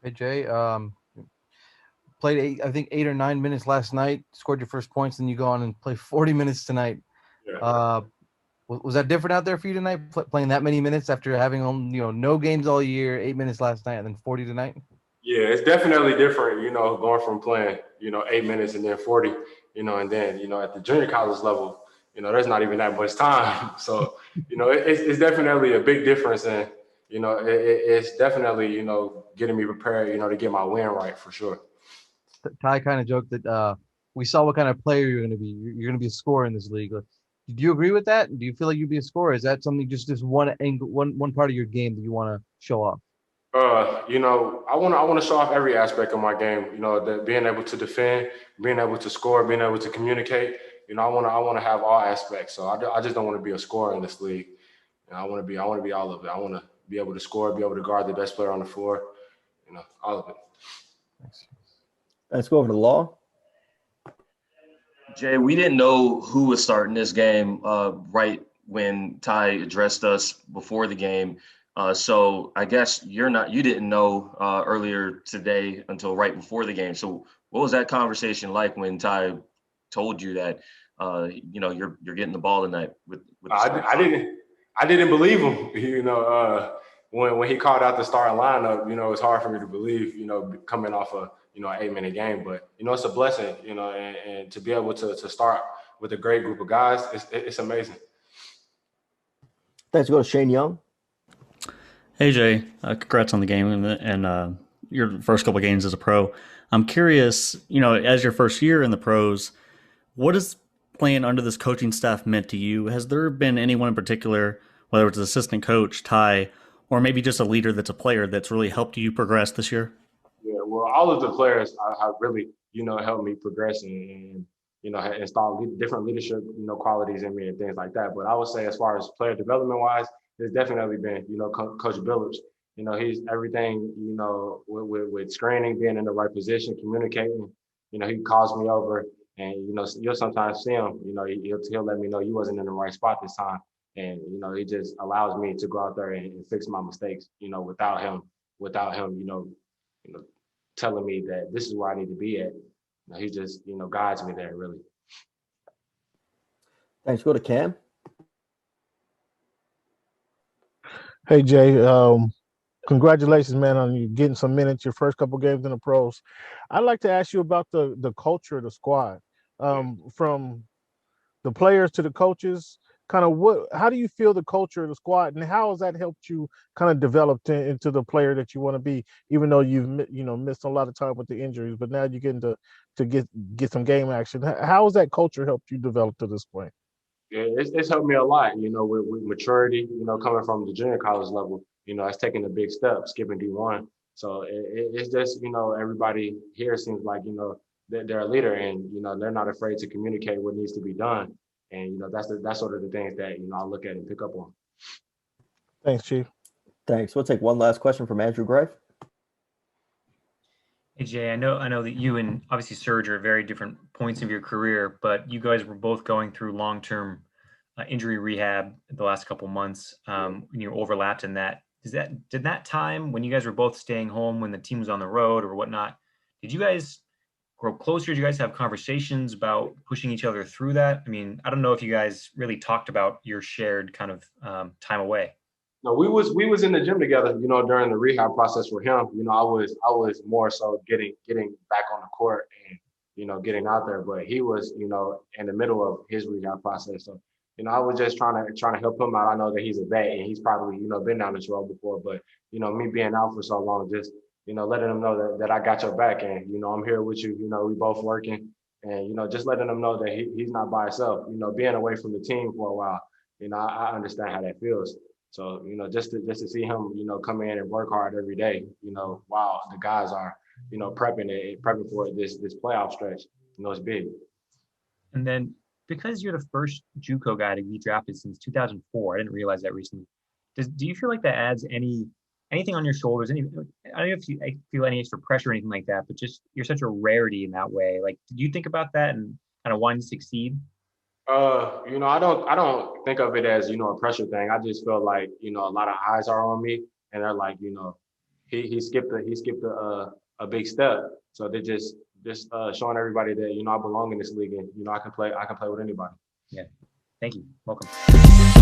Hey Jay, played I think 8 or 9 minutes last night. Scored your first points, and you go on and play 40 minutes tonight. Yeah. Uh, was that different out there for you tonight? Playing that many minutes after having no games all year, 8 minutes last night, and then 40 tonight. Yeah, it's definitely different, going from playing, 8 minutes and then 40, and then, at the junior college level, there's not even that much time. So, it's definitely a big difference. And, it's definitely, getting me prepared, to get my win right for sure. Ty kind of joked that we saw what kind of player you're going to be. You're going to be a scorer in this league. Do you agree with that? Do you feel like you'd be a scorer? Is that something just one angle, one part of your game that you want to show off? I want to show off every aspect of my game. That being able to defend, being able to score, being able to communicate. I want to have all aspects. So I just don't want to be a scorer in this league. I want to be all of it. I want to be able to score, be able to guard the best player on the floor. All of it. Thanks. Let's go over to Law. Jay, we didn't know who was starting this game right when Ty addressed us before the game. So I guess you didn't know earlier today until right before the game. So what was that conversation like when Ty told you that you're getting the ball tonight with the I, start? I didn't I didn't believe him. When he called out the starting lineup, it's hard for me to believe. Coming off an 8 minute game, but it's a blessing. And to be able to start with a great group of guys, it's amazing. Let's go to Shane Young. Hey Jay, congrats on the game and your first couple of games as a pro. I'm curious, as your first year in the pros, what has playing under this coaching staff meant to you? Has there been anyone in particular, whether it's an assistant coach, Ty, or maybe just a leader that's a player that's really helped you progress this year? Yeah, well, all of the players have really, helped me progress and install different leadership, qualities in me and things like that. But I would say, as far as player development wise, there's definitely been, Coach Billups. He's everything, with screening, being in the right position, communicating. He calls me over, and you'll sometimes see him. He'll let me know you wasn't in the right spot this time, and he just allows me to go out there and fix my mistakes. Without him, you know, telling me that this is where I need to be at. He just, guides me there really. Let's go to Cam. Hey Jay, congratulations, man, on you getting some minutes your first couple games in the pros. I'd like to ask you about the culture of the squad, from the players to the coaches. Kind of how do you feel the culture of the squad, and how has that helped you kind of develop into the player that you want to be? Even though you've missed a lot of time with the injuries, but now you're getting to get some game action. How has that culture helped you develop to this point? Yeah, it's helped me a lot, with maturity, coming from the junior college level, it's taking a big step, skipping D1. So it's just, everybody here seems like, they're a leader and, they're not afraid to communicate what needs to be done. And, that's sort of the things that, I look at and pick up on. Thanks, Chief. Thanks. We'll take one last question from Andrew Greif. Hey Jay, I know that you and obviously Serge are at very different points of your career, but you guys were both going through long-term injury rehab the last couple months. When you overlapped in that, did that time when you guys were both staying home when the team was on the road or whatnot, did you guys grow closer? Did you guys have conversations about pushing each other through that? I mean, I don't know if you guys really talked about your shared kind of time away. No, we was in the gym together, during the rehab process for him. I was more so getting back on the court and, getting out there. But he was, in the middle of his rehab process. So, I was just trying to help him out. I know that he's a vet and he's probably, been down this road before, but me being out for so long, just, letting him know that I got your back and, I'm here with you, we both working and, just letting him know that he's not by himself, being away from the team for a while, I understand how that feels. So, just to see him, come in and work hard every day, while the guys are, prepping for this playoff stretch, it's big. And then because you're the first JUCO guy to be drafted since 2004, I didn't realize that recently. Do you feel like that adds anything on your shoulders? I don't know if you feel any extra pressure or anything like that, but just you're such a rarity in that way. Like, did you think about that and kind of wanting to succeed? I don't think of it as, a pressure thing. I just feel like, a lot of eyes are on me and they're like, he skipped a big step. So they're just showing everybody that I belong in this league, and I can play with anybody. Yeah. Thank you. Welcome.